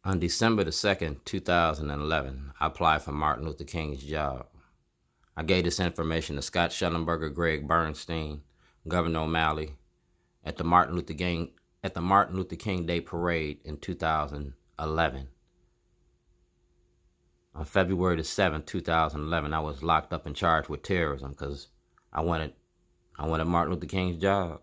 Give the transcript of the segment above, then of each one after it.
On December the 2nd, 2011, I applied for Martin Luther King's job. I gave this information to Scott Schellenberger, Greg Bernstein, Governor O'Malley at the Martin Luther King Day Parade in 2011. On February the 7th, 2011, I was locked up and charged with terrorism because I wanted Martin Luther King's job.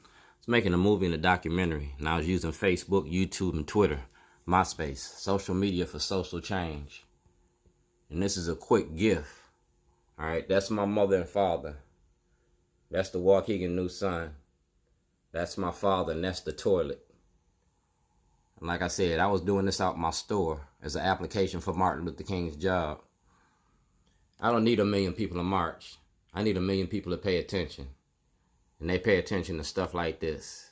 I was making a movie and a documentary, and I was using Facebook, YouTube, and Twitter, MySpace, social media for social change. And this is a quick gift. All right, that's my mother and father. That's the Waukegan new son. That's my father, and that's the toilet. And like I said, I was doing this out my store as an application for Martin Luther King's job. I don't need 1 million people to march. I need 1 million people to pay attention. And they pay attention to stuff like this.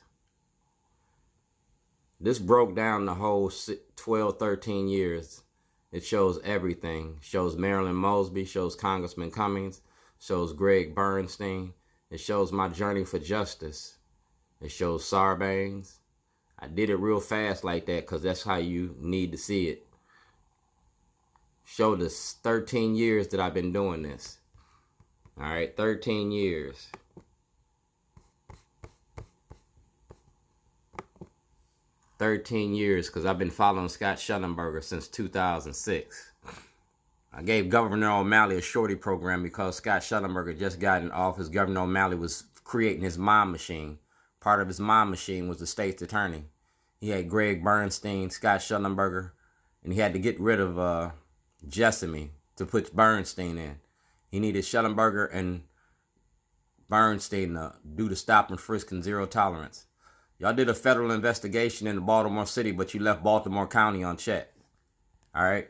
This broke down the whole 12, 13 years. It shows everything. It shows Marilyn Mosby, shows Congressman Cummings, shows Greg Bernstein. It shows my journey for justice. It shows Sarbanes. I did it real fast like that because that's how you need to see it. Show the 13 years that I've been doing this. All right, 13 years. 13 years because I've been following Scott Schellenberger since 2006. I gave Governor O'Malley a SHORTY program because Scott Schellenberger just got in office. Governor O'Malley was creating his mob machine. Part of his mob machine was the state's attorney. He had Greg Bernstein, Scott Schellenberger, and he had to get rid of Jessamy to put Bernstein in. He needed Schellenberger and Bernstein to do the stop and frisk and zero tolerance. Y'all did a federal investigation in Baltimore City, but you left Baltimore County unchecked. All right.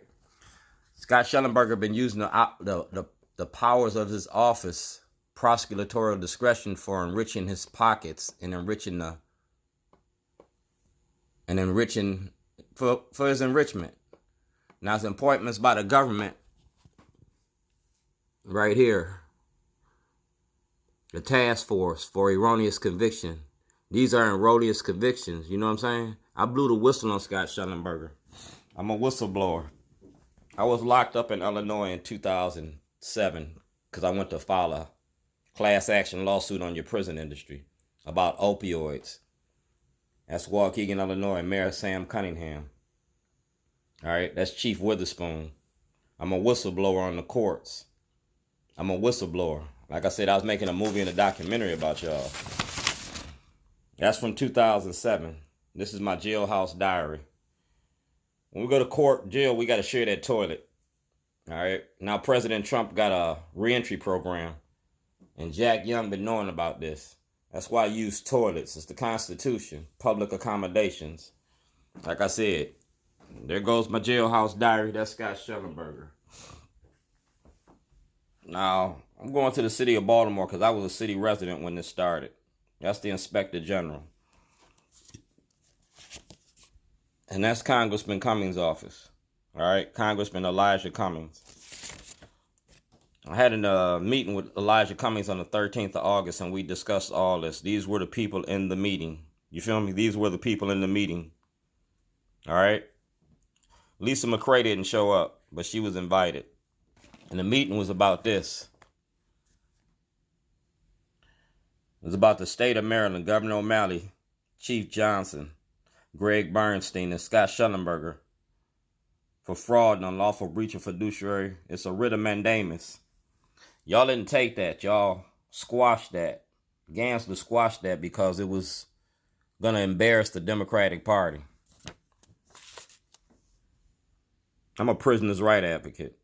Scott Schellenberger been using the powers of his office, prosecutorial discretion, for enriching his pockets and enriching for his enrichment. Now his appointments by the government, right here, the task force for erroneous conviction. These are erroneous convictions. You know what I'm saying? I blew the whistle on Scott Schellenberger. I'm a whistleblower. I was locked up in Illinois in 2007 because I went to file a class action lawsuit on your prison industry about opioids. That's Waukegan, Illinois, Mayor Sam Cunningham. All right, that's Chief Witherspoon. I'm a whistleblower on the courts. I'm a whistleblower. Like I said, I was making a movie and a documentary about y'all. That's from 2007. This is my jailhouse diary. When we go to court, jail, we got to share that toilet. All right. Now, President Trump got a reentry program. And Jack Young been knowing about this. That's why I use toilets. It's the Constitution. Public accommodations. Like I said, there goes my jailhouse diary. That's Scott Schellenberger. Now, I'm going to the city of Baltimore because I was a city resident when this started. That's the Inspector General. And that's Congressman Cummings' office. All right, Congressman Elijah Cummings. I had a meeting with Elijah Cummings on the 13th of August, and we discussed all this. These were the people in the meeting. You feel me? These were the people in the meeting. All right? Lisa McCray didn't show up, but she was invited. And the meeting was about this. It was about the state of Maryland, Governor O'Malley, Chief Johnson, Greg Bernstein, and Scott Schellenberger for fraud and unlawful breach of fiduciary. It's a writ of mandamus. Y'all didn't take that. Y'all squashed that. Gansler squashed that because it was going to embarrass the Democratic Party. I'm a prisoner's right advocate.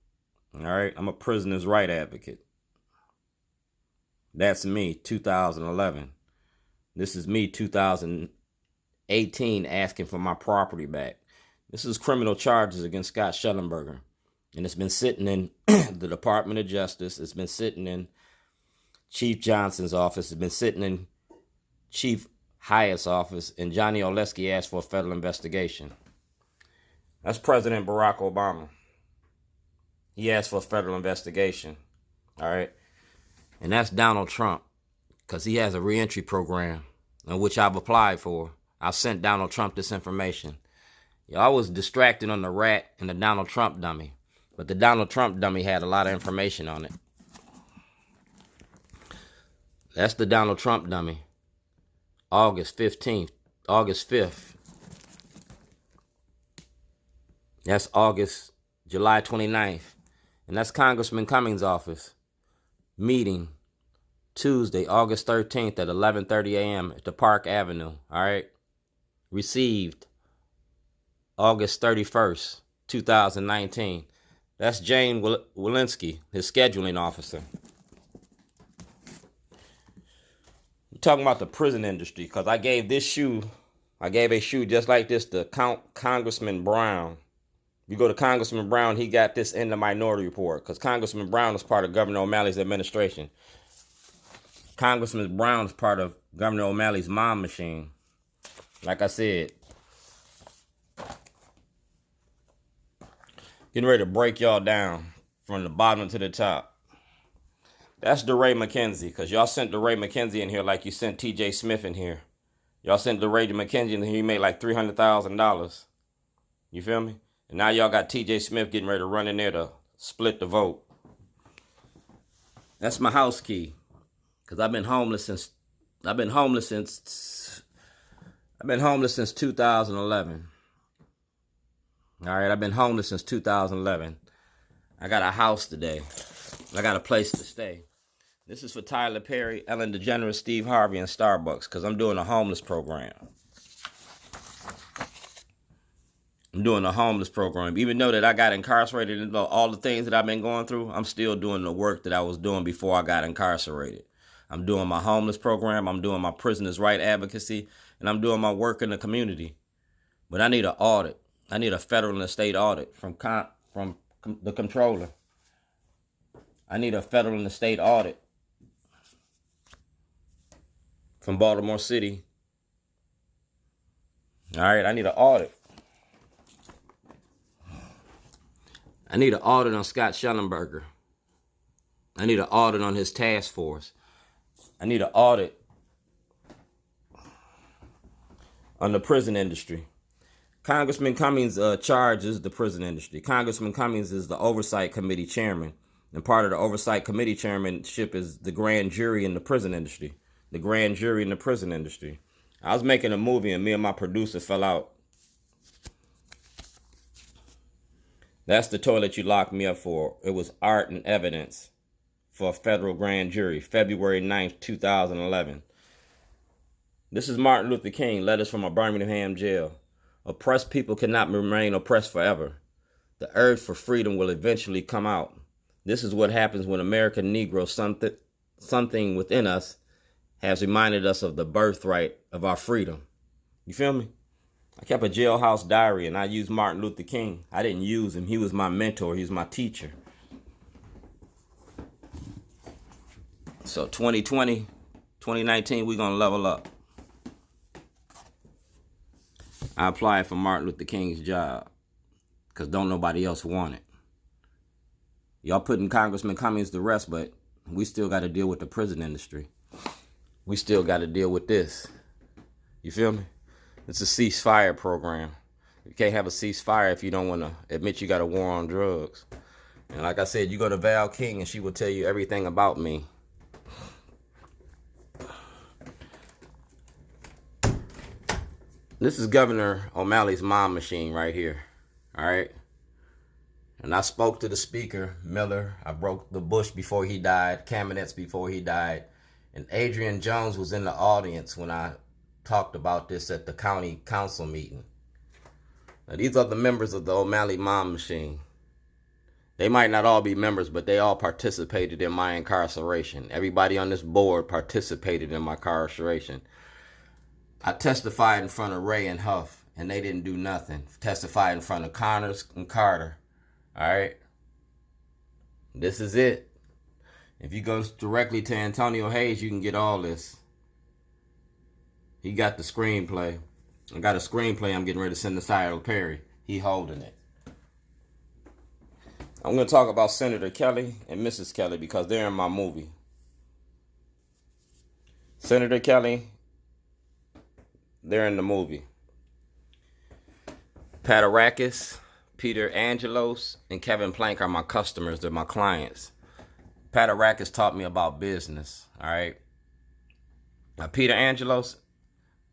All right? I'm a prisoner's right advocate. That's me, 2011. This is me, 2018, asking for my property back. This is criminal charges against Scott Schellenberger. And it's been sitting in the Department of Justice. It's been sitting in Chief Johnson's office. It's been sitting in Chief Hyatt's office. And Johnny Oleski asked for a federal investigation. That's President Barack Obama. He asked for a federal investigation. All right? And that's Donald Trump, because he has a reentry program in which I've applied for. I've sent Donald Trump this information. Y'all was distracted on the rat and the Donald Trump dummy. But the Donald Trump dummy had a lot of information on it. That's the Donald Trump dummy. August 15th. August 5th. That's July 29th. And that's Congressman Cummings' office. Meeting Tuesday, August 13th at 11:30 a.m. at the Park Avenue. All right. Received August 31st, 2019. That's Jane Walensky, his scheduling officer. I'm talking about the prison industry because I gave a shoe just like this to Congressman Brown. You go to Congressman Brown, he got this in the Minority Report because Congressman Brown is part of Governor O'Malley's administration. Congressman Brown is part of Governor O'Malley's mom machine. Like I said, getting ready to break y'all down from the bottom to the top. That's DeRay McKenzie, because y'all sent DeRay McKenzie in here like you sent TJ Smith in here. Y'all sent DeRay McKenzie in here, he made like $300,000. You feel me? And now y'all got TJ Smith getting ready to run in there to split the vote. That's my house key. Because I've been homeless since 2011. All right, I've been homeless since 2011. I got a house today. I got a place to stay. This is for Tyler Perry, Ellen DeGeneres, Steve Harvey, and Starbucks, because I'm doing a homeless program. Even though that I got incarcerated and all the things that I've been going through, I'm still doing the work that I was doing before I got incarcerated. I'm doing my homeless program, I'm doing my prisoners' right advocacy, and I'm doing my work in the community. But I need an audit. I need a federal and state audit from the controller. I need a federal and state audit from Baltimore City. All right, I need an audit. I need an audit on Scott Schellenberger. I need an audit on his task force. I need an audit on the prison industry. Congressman Cummings charges the prison industry. Congressman Cummings is the Oversight Committee chairman. And part of the Oversight Committee chairmanship is the grand jury in the prison industry. The grand jury in the prison industry. I was making a movie and me and my producer fell out. That's the toilet you locked me up for. It was art and evidence for a federal grand jury, February 9th, 2011. This is Martin Luther King, letters from a Birmingham jail. Oppressed people cannot remain oppressed forever. The urge for freedom will eventually come out. This is what happens when American Negroes, something within us, has reminded us of the birthright of our freedom. You feel me? I kept a jailhouse diary and I used Martin Luther King. I didn't use him. He was my mentor. He was my teacher. So 2020, 2019, we're going to level up. I applied for Martin Luther King's job because don't nobody else want it. Y'all putting Congressman Cummings to rest, but we still got to deal with the prison industry. We still got to deal with this. You feel me? It's a ceasefire program. You can't have a ceasefire if you don't want to admit you got a war on drugs. And like I said, you go to Val King and she will tell you everything about me. This is Governor O'Malley's mom machine right here. All right. And I spoke to the speaker, Miller. I broke the bush before he died, cabinets before he died. And Adrian Jones was in the audience when I talked about this at the county council meeting. Now, these are the members of the O'Malley mom machine. They might not all be members, but they all participated in my incarceration. Everybody on this board participated in my incarceration. I testified in front of Ray and Huff, and they didn't do nothing. Testified in front of Connors and Carter. All right? This is it. If you go directly to Antonio Hayes, you can get all this. He got the screenplay. I got a screenplay I'm getting ready to send to Tyler Perry. He holding it. I'm going to talk about Senator Kelly and Mrs. Kelly because they're in my movie. Senator Kelly, they're in the movie. Patarakis, Peter Angelos, and Kevin Plank are my customers. They're my clients. Patarakis taught me about business. All right. Peter Angelos,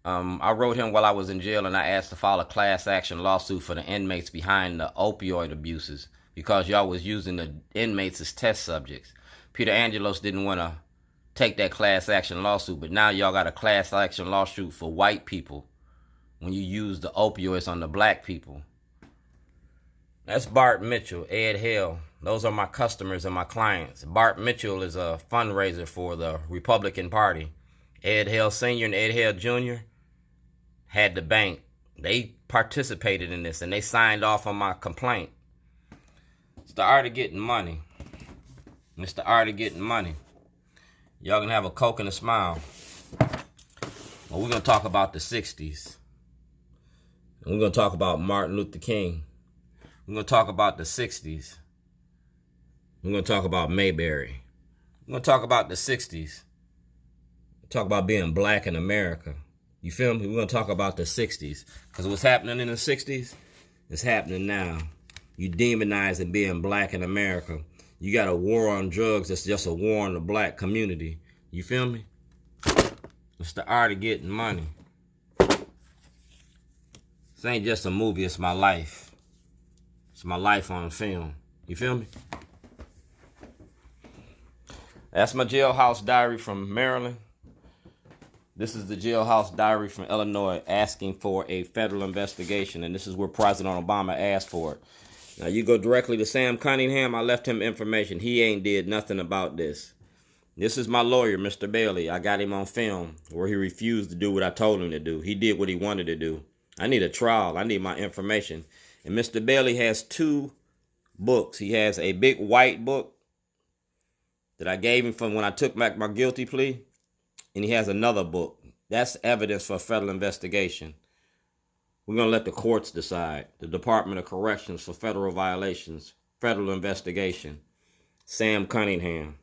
I wrote him while I was in jail, and I asked to file a class action lawsuit for the inmates behind the opioid abuses because y'all was using the inmates as test subjects. Peter Angelos didn't want to take that class action lawsuit, but now y'all got a class action lawsuit for white people when you use the opioids on the black people. That's Bart Mitchell, Ed Hill. Those are my customers and my clients. Bart Mitchell is a fundraiser for the Republican Party. Ed Hill Sr. and Ed Hill Jr. had the bank. They participated in this and they signed off on my complaint. It's the art of getting money. It's the art of getting money. Y'all can have a Coke and a smile. Well, we're going to talk about the 60s. And we're going to talk about Martin Luther King. We're going to talk about the 60s. We're going to talk about Mayberry. We're going to talk about the 60s. Talk about being black in America. You feel me? We're going to talk about the 60s. Because what's happening in the 60s is happening now. You demonizing being black in America. You got a war on drugs that's just a war on the black community. You feel me? It's the art of getting money. This ain't just a movie, it's my life. It's my life on film. You feel me? That's my jailhouse diary from Maryland. This is the jailhouse diary from Illinois asking for a federal investigation. And this is where President Obama asked for it. Now you go directly to Sam Cunningham. I left him information. He ain't did nothing about this. This is my lawyer, Mr. Bailey. I got him on film where he refused to do what I told him to do. He did what he wanted to do. I need a trial. I need my information. And Mr. Bailey has 2 books. He has a big white book that I gave him from when I took back my guilty plea. And he has another book. That's evidence for a federal investigation. We're going to let the courts decide. The Department of Corrections for federal violations. Federal investigation. Sam Cunningham.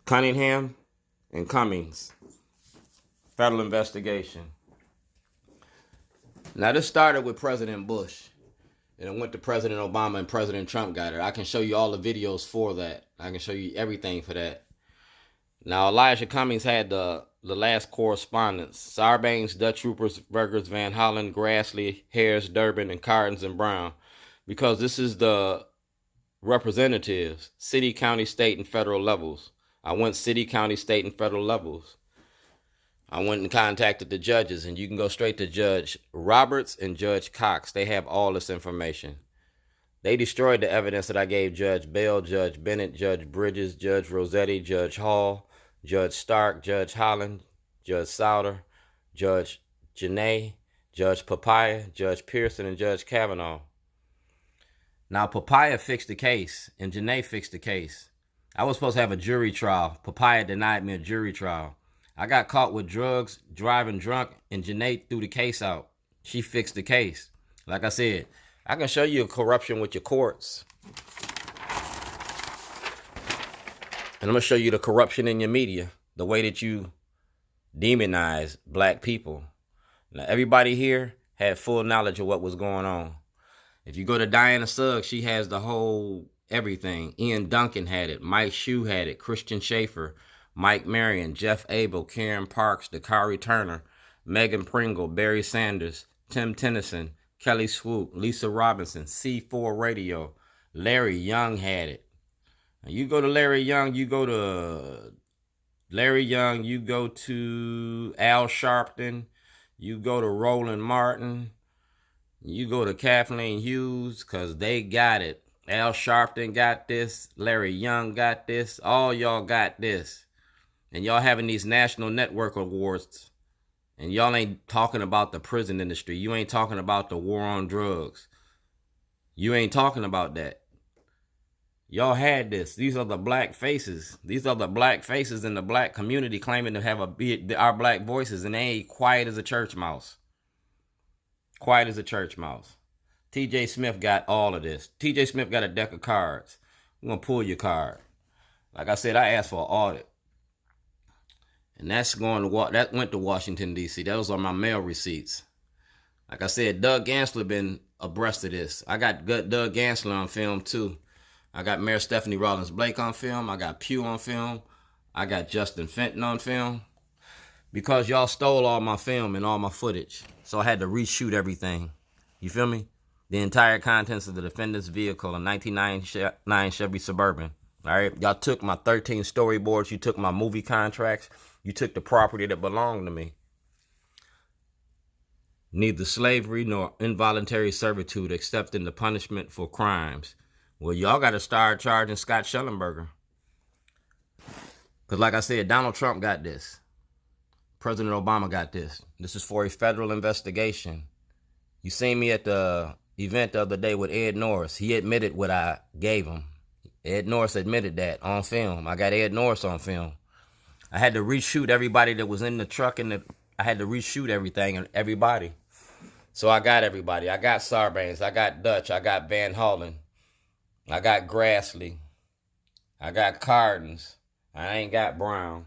Cunningham and Cummings. Federal investigation. Now, this started with President Bush. And it went to President Obama and President Trump got it. I can show you all the videos for that. I can show you everything for that. Now, Elijah Cummings had the last correspondence. Sarbanes, Dutch Ruppersbergers, Van Hollen, Grassley, Harris, Durbin, and Cardens and Brown. Because this is the representatives, city, county, state, and federal levels. I went city, county, state, and federal levels. I went and contacted the judges, and you can go straight to Judge Roberts and Judge Cox. They have all this information. They destroyed the evidence that I gave Judge Bell, Judge Bennett, Judge Bridges, Judge Rossetti, Judge Hall, Judge Stark, Judge Holland, Judge Souter, Judge Janae, Judge Papaya, Judge Pearson, and Judge Kavanaugh. Now, Papaya fixed the case, and Janae fixed the case. I was supposed to have a jury trial. Papaya denied me a jury trial. I got caught with drugs, driving drunk, and Janae threw the case out. She fixed the case. Like I said, I can show you corruption with your courts. And I'm going to show you the corruption in your media, the way that you demonize black people. Now, everybody here had full knowledge of what was going on. If you go to Diana Suggs, she has the whole everything. Ian Duncan had it. Mike Shue had it. Christian Schaefer, Mike Marion, Jeff Abel, Karen Parks, Dakari Turner, Megan Pringle, Barry Sanders, Tim Tennyson, Kelly Swoop, Lisa Robinson, C4 Radio. Larry Young had it. Now you go to Larry Young, you go to Al Sharpton, you go to Roland Martin, you go to Kathleen Hughes, because they got it. Al Sharpton got this, Larry Young got this, all y'all got this. And y'all having these national network awards, and y'all ain't talking about the prison industry. You ain't talking about the war on drugs. You ain't talking about that. Y'all had this. These are the black faces. These are the black faces in the black community claiming to have our black voices, and they ain't quiet as a church mouse. Quiet as a church mouse. T.J. Smith got all of this. T.J. Smith got a deck of cards. I'm going to pull your card. Like I said, I asked for an audit. And that went to Washington, D.C. Those are my mail receipts. Like I said, Doug Gansler been abreast of this. I got Doug Gansler on film too. I got Mayor Stephanie Rawlings Blake on film. I got Pugh on film. I got Justin Fenton on film. Because y'all stole all my film and all my footage. So I had to reshoot everything. You feel me? The entire contents of the defendant's vehicle, a 1999 Chevy Suburban. All right? Y'all took my 13 storyboards. You took my movie contracts. You took the property that belonged to me. Neither slavery nor involuntary servitude accepting the punishment for crimes. Well, y'all got to start charging Scott Schellenberger. Because like I said, Donald Trump got this. President Obama got this. This is for a federal investigation. You seen me at the event the other day with Ed Norris. He admitted what I gave him. Ed Norris admitted that on film. I got Ed Norris on film. I had to reshoot everybody that was in the truck, and I had to reshoot everything and everybody. So I got everybody. I got Sarbanes. I got Dutch. I got Van Hollen. I got Grassley. I got Cardens. I ain't got Brown.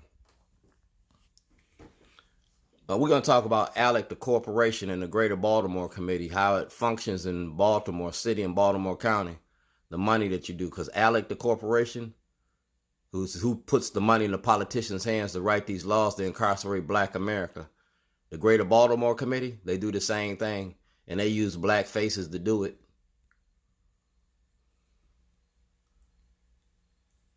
We're going to talk about ALEC, the corporation, and the Greater Baltimore Committee, how it functions in Baltimore City and Baltimore County, the money that you do. Because ALEC, the corporation, who puts the money in the politicians' hands to write these laws to incarcerate Black America. The Greater Baltimore Committee, they do the same thing, and they use black faces to do it.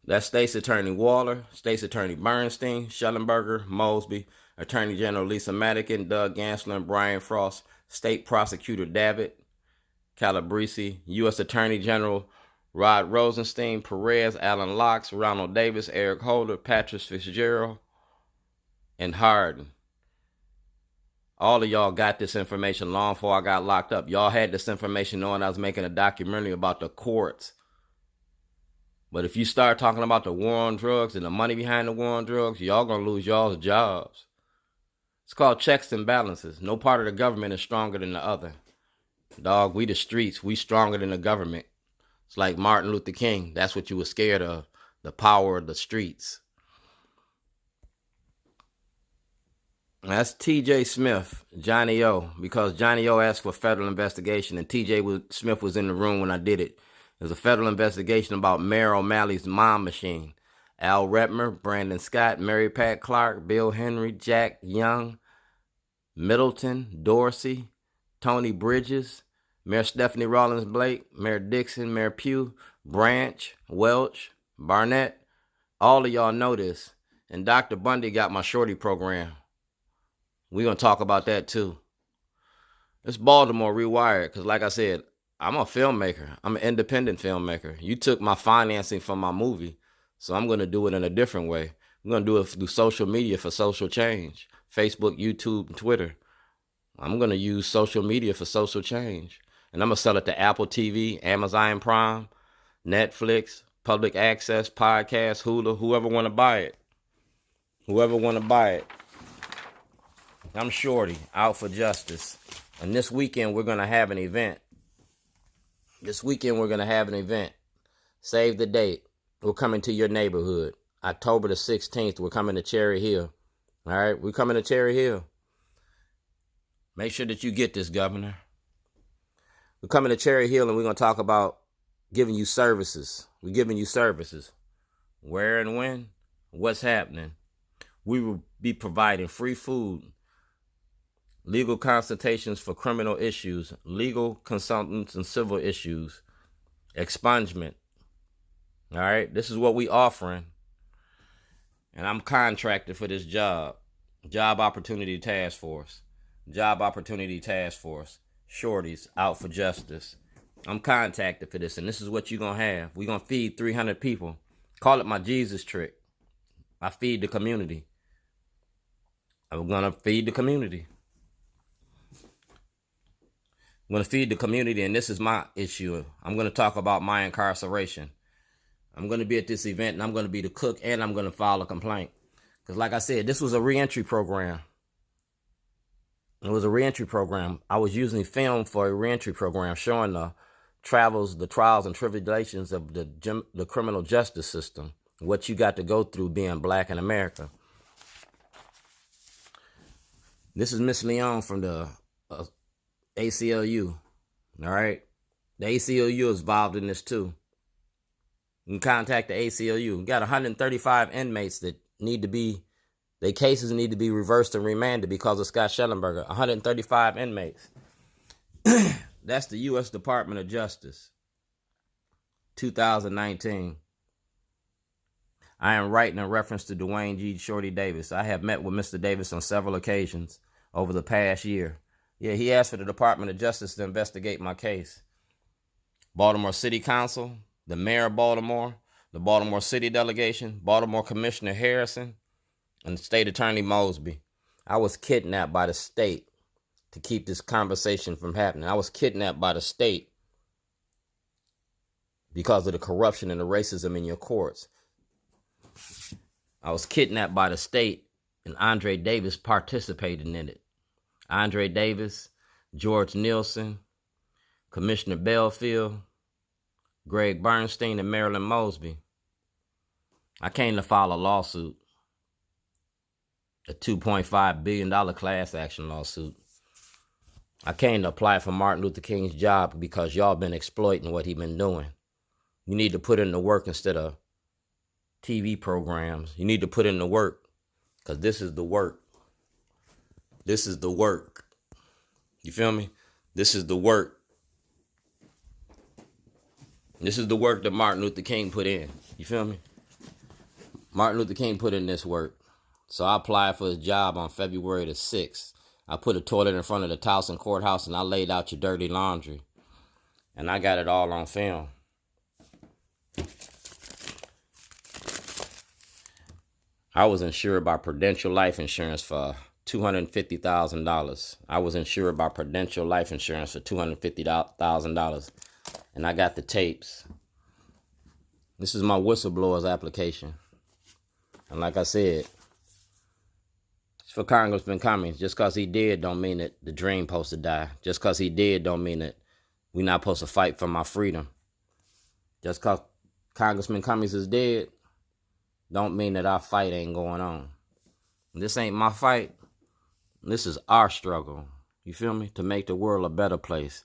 That's State's Attorney Waller, State's Attorney Bernstein, Schellenberger, Mosby, Attorney General Lisa Madigan, Doug Gansler, and Brian Frost, State Prosecutor Davitt Calabrese, U.S. Attorney General Rod Rosenstein, Perez, Alan Locks, Ronald Davis, Eric Holder, Patrick Fitzgerald, and Hardin. All of y'all got this information long before I got locked up. Y'all had this information knowing I was making a documentary about the courts. But if you start talking about the war on drugs and the money behind the war on drugs, y'all gonna lose y'all's jobs. It's called checks and balances. No part of the government is stronger than the other. Dog, we the streets. We stronger than the government. It's like Martin Luther King. That's what you were scared of. The power of the streets. That's T.J. Smith, Johnny O. Because Johnny O asked for a federal investigation, and T.J. Smith was in the room when I did it. It was a federal investigation about Mayor O'Malley's mom machine. Al Redmer, Brandon Scott, Mary Pat Clark, Bill Henry, Jack Young, Middleton, Dorsey, Tony Bridges, Mayor Stephanie Rawlings Blake, Mayor Dixon, Mayor Pugh, Branch, Welch, Barnett. All of y'all know this. And Dr. Bundy got my SHORTY program. We're going to talk about that too. It's Baltimore Rewired because like I said, I'm a filmmaker. I'm an independent filmmaker. You took my financing from my movie. So I'm going to do it in a different way. I'm going to do it through social media for social change. Facebook, YouTube, and Twitter. I'm going to use social media for social change. And I'm going to sell it to Apple TV, Amazon Prime, Netflix, public access, podcast, Hulu, whoever want to buy it. Whoever want to buy it. I'm Shorty, out for justice. And this weekend, we're going to have an event. Save the date. We're coming to your neighborhood. October the 16th, we're coming to Cherry Hill. All right, we're coming to Cherry Hill. Make sure that you get this, Governor. We're coming to Cherry Hill, and we're going to talk about giving you services. We're giving you services. Where and when? What's happening? We will be providing free food, legal consultations for criminal issues, legal consultants and civil issues, expungement. All right, this is what we offering. And I'm contracted for this job. Job Opportunity Task Force. Job Opportunity Task Force. Shorties, out for justice. I'm contracted for this, and this is what you're going to have. We're going to feed 300 people. Call it my Jesus trick. I feed the community. I'm going to feed the community. I'm going to feed the community, and this is my issue. I'm going to talk about my incarceration. I'm going to be at this event, and I'm going to be the cook, and I'm going to file a complaint. Because like I said, this was a reentry program. It was a reentry program. I was using film for a reentry program showing the trials and tribulations of the criminal justice system, what you got to go through being Black in America. This is Miss Leon from the ACLU. All right? The ACLU is involved in this too. You can contact the ACLU. We got 135 inmates that need to be, their cases need to be reversed and remanded because of Scott Schellenberger. 135 inmates. That's the U.S. Department of Justice, 2019. I am writing in reference to Dwayne G. Shorty Davis. I have met with Mr. Davis on several occasions over the past year. Yeah, he asked for the Department of Justice to investigate my case. Baltimore City Council, the mayor of Baltimore, the Baltimore City delegation, Baltimore Commissioner Harrison, and the State Attorney Mosby. I was kidnapped by the state to keep this conversation from happening. I was kidnapped by the state because of the corruption and the racism in your courts. I was kidnapped by the state, and Andre Davis participated in it. Andre Davis, George Nielsen, Commissioner Belfield, Greg Bernstein, and Marilyn Mosby. I came to file a lawsuit, a $2.5 billion class action lawsuit. I came to apply for Martin Luther King's job because y'all been exploiting what he been doing. You need to put in the work instead of TV programs. You need to put in the work because this is the work. This is the work. You feel me? This is the work. This is the work that Martin Luther King put in. You feel me? Martin Luther King put in this work. So I applied for his job on February the 6th. I put a toilet in front of the Towson courthouse and I laid out your dirty laundry. And I got it all on film. I was insured by Prudential Life Insurance for $250,000. I was insured by Prudential Life Insurance for $250,000. And I got the tapes. This is my whistleblower's application. And like I said, it's for Congressman Cummings. Just because he did don't mean that the dream supposed to die. Just because he did don't mean that we not supposed to fight for my freedom. Just because Congressman Cummings is dead don't mean that our fight ain't going on. This ain't my fight. This is our struggle. You feel me? To make the world a better place.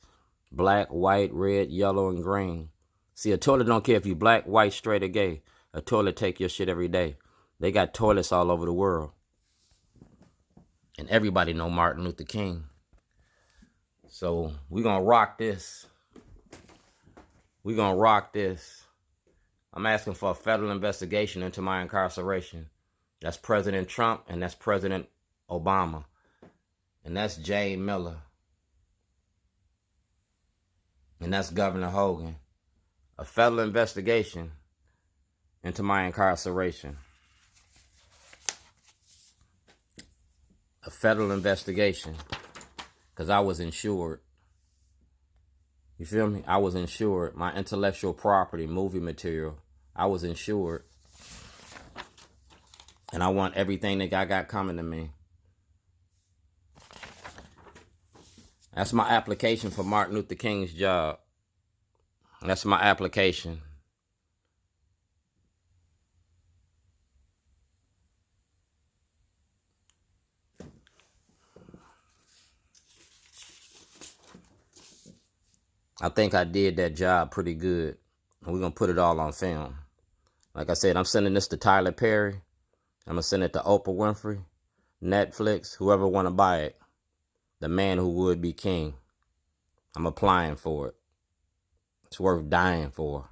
Black, white, red, yellow, and green. See, a toilet don't care if you black, white, straight, or gay. A toilet take your shit every day. They got toilets all over the world. And everybody know Martin Luther King. So we gonna rock this. We gonna rock this. I'm asking for a federal investigation into my incarceration. That's President Trump and that's President Obama. And that's Jane Miller. And that's Governor Hogan. A federal investigation into my incarceration. A federal investigation. Because I was insured. You feel me? I was insured. My intellectual property, movie material, I was insured. And I want everything that I got coming to me. That's my application for Martin Luther King's job. That's my application. I think I did that job pretty good. And we're going to put it all on film. Like I said, I'm sending this to Tyler Perry. I'm going to send it to Oprah Winfrey, Netflix, whoever want to buy it. The man who would be king. I'm applying for it. It's worth dying for.